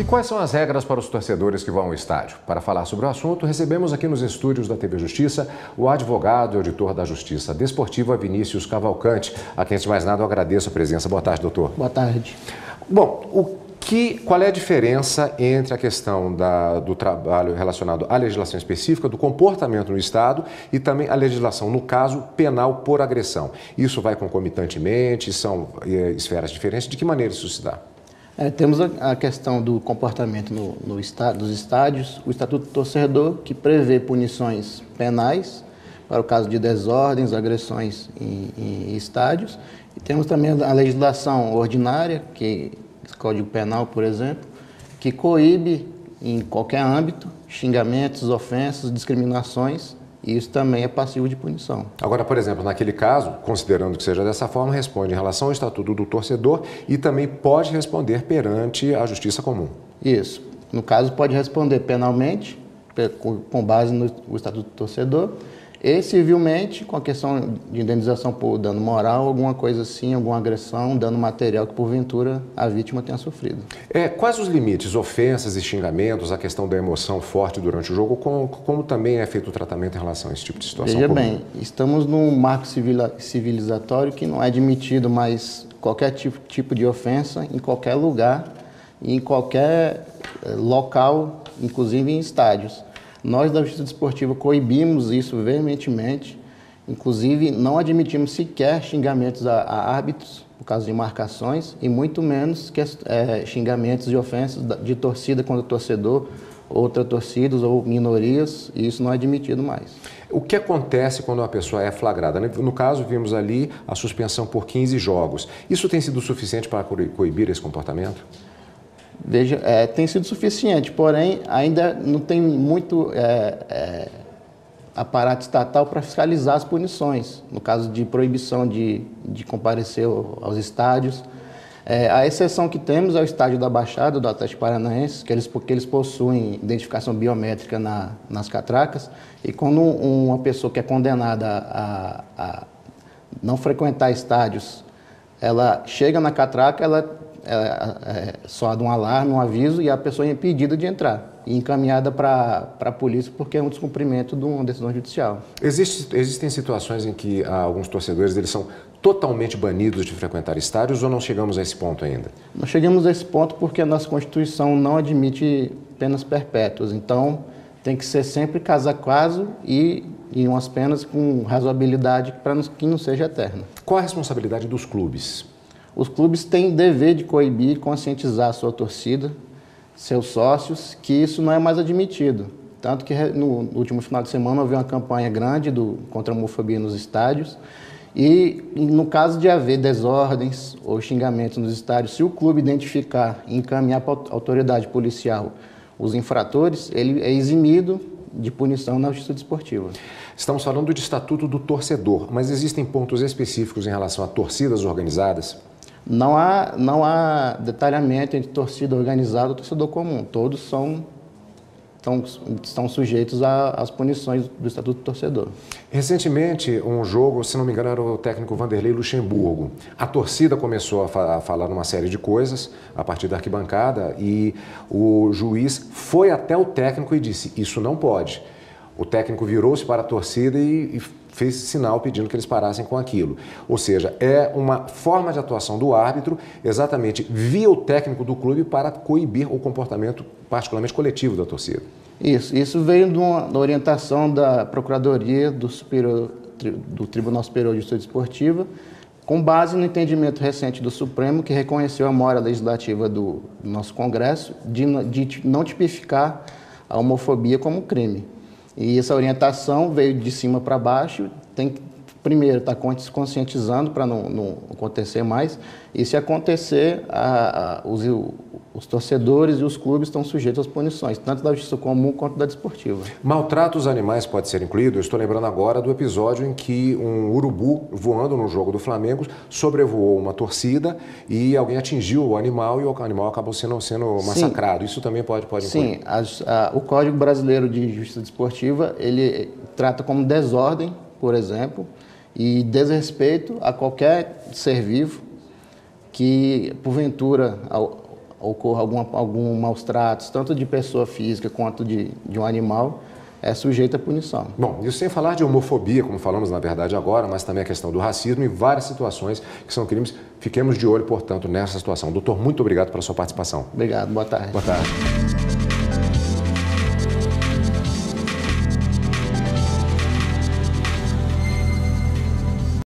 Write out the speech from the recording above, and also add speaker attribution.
Speaker 1: quais são as regras para os torcedores que vão ao estádio? Para falar sobre o assunto, recebemos aqui nos estúdios da TV Justiça o advogado e auditor da Justiça Desportiva, Vinícius Cavalcante, a quem, antes de mais nada, eu agradeço a presença. Boa tarde, doutor.
Speaker 2: Boa tarde.
Speaker 1: Bom, qual é a diferença entre a questão do trabalho relacionado à legislação específica, do comportamento no Estado e também a legislação, no caso, penal por agressão? Isso vai concomitantemente? São esferas diferentes? De que maneira isso se dá?
Speaker 2: Temos a questão do comportamento dos estádios, o Estatuto do Torcedor, que prevê punições penais para o caso de desordens, agressões em estádios. E temos também a legislação ordinária, Código Penal, por exemplo, que coíbe em qualquer âmbito xingamentos, ofensas, discriminações, e isso também é passivo de punição.
Speaker 1: Agora, por exemplo, naquele caso, considerando que seja dessa forma, responde em relação ao Estatuto do Torcedor e também pode responder perante a Justiça Comum.
Speaker 2: Isso. No caso, pode responder penalmente, com base no Estatuto do Torcedor, e civilmente, com a questão de indenização por dano moral, alguma coisa assim, alguma agressão, dano material que porventura a vítima tenha sofrido.
Speaker 1: Quais os limites, ofensas e xingamentos, a questão da emoção forte durante o jogo, como também é feito o tratamento em relação a esse tipo de situação?
Speaker 2: Veja bem, estamos num marco civilizatório que não é admitido mais qualquer tipo de ofensa em qualquer lugar, em qualquer local, inclusive em estádios. Nós, da Justiça Desportiva, coibimos isso veementemente, inclusive não admitimos sequer xingamentos a árbitros, por causa de marcações, e muito menos xingamentos e ofensas de torcida contra torcedor, outras torcidas ou minorias, e isso não é admitido mais.
Speaker 1: O que acontece quando uma pessoa é flagrada? No caso, vimos ali a suspensão por 15 jogos. Isso tem sido suficiente para coibir esse comportamento?
Speaker 2: Veja, tem sido suficiente, porém ainda não tem muito aparato estatal para fiscalizar as punições, no caso de proibição de comparecer aos estádios. A exceção que temos é o estádio da Baixada, do Atlético Paranaense, porque eles possuem identificação biométrica nas catracas, e quando uma pessoa que é condenada a não frequentar estádios, ela chega na catraca, ela soa um alarme, um aviso, e a pessoa é impedida de entrar e encaminhada para a polícia porque é um descumprimento de uma decisão judicial.
Speaker 1: Existem situações em que alguns torcedores eles são totalmente banidos de frequentar estádios ou não chegamos a esse ponto ainda?
Speaker 2: Nós chegamos a esse ponto porque a nossa Constituição não admite penas perpétuas, então tem que ser sempre caso a caso e umas penas com razoabilidade para que não seja eterna.
Speaker 1: Qual a responsabilidade dos clubes?
Speaker 2: Os clubes têm dever de coibir e conscientizar a sua torcida, seus sócios, que isso não é mais admitido. Tanto que no último final de semana houve uma campanha grande contra a homofobia nos estádios. E no caso de haver desordens ou xingamentos nos estádios, se o clube identificar e encaminhar para a autoridade policial os infratores, ele é eximido de punição na Justiça Desportiva.
Speaker 1: Estamos falando de Estatuto do Torcedor, mas existem pontos específicos em relação a torcidas organizadas?
Speaker 2: Não há detalhamento entre torcida organizada e torcedor comum. Todos estão sujeitos às punições do Estatuto do Torcedor.
Speaker 1: Recentemente, um jogo, se não me engano, era o técnico Vanderlei Luxemburgo. A torcida começou a falar uma série de coisas a partir da arquibancada e o juiz foi até o técnico e disse, isso não pode. O técnico virou-se para a torcida e fez sinal pedindo que eles parassem com aquilo. Ou seja, é uma forma de atuação do árbitro exatamente via o técnico do clube para coibir o comportamento particularmente coletivo da torcida.
Speaker 2: Isso veio de uma orientação da Procuradoria do Tribunal Superior de Justiça Desportiva, com base no entendimento recente do Supremo, que reconheceu a memória legislativa do nosso Congresso de não tipificar a homofobia como crime. E essa orientação veio de cima para baixo, tem que primeiro estar conscientizando para não acontecer mais, e se acontecer, os torcedores e os clubes estão sujeitos às punições, tanto da Justiça Comum quanto da Desportiva.
Speaker 1: Maltrato aos animais pode ser incluído? Eu estou lembrando agora do episódio em que um urubu, voando no jogo do Flamengo, sobrevoou uma torcida e alguém atingiu o animal e o animal acabou sendo massacrado. Isso também pode incluir?
Speaker 2: Sim, o Código Brasileiro de Justiça Desportiva, ele trata como desordem, por exemplo, e desrespeito a qualquer ser vivo que, porventura, ocorra algum maus tratos, tanto de pessoa física quanto de um animal, é sujeito à punição.
Speaker 1: Bom, isso sem falar de homofobia, como falamos na verdade agora, mas também a questão do racismo e várias situações que são crimes. Fiquemos de olho, portanto, nessa situação. Doutor, muito obrigado pela sua participação.
Speaker 2: Obrigado, boa tarde.
Speaker 1: Boa tarde.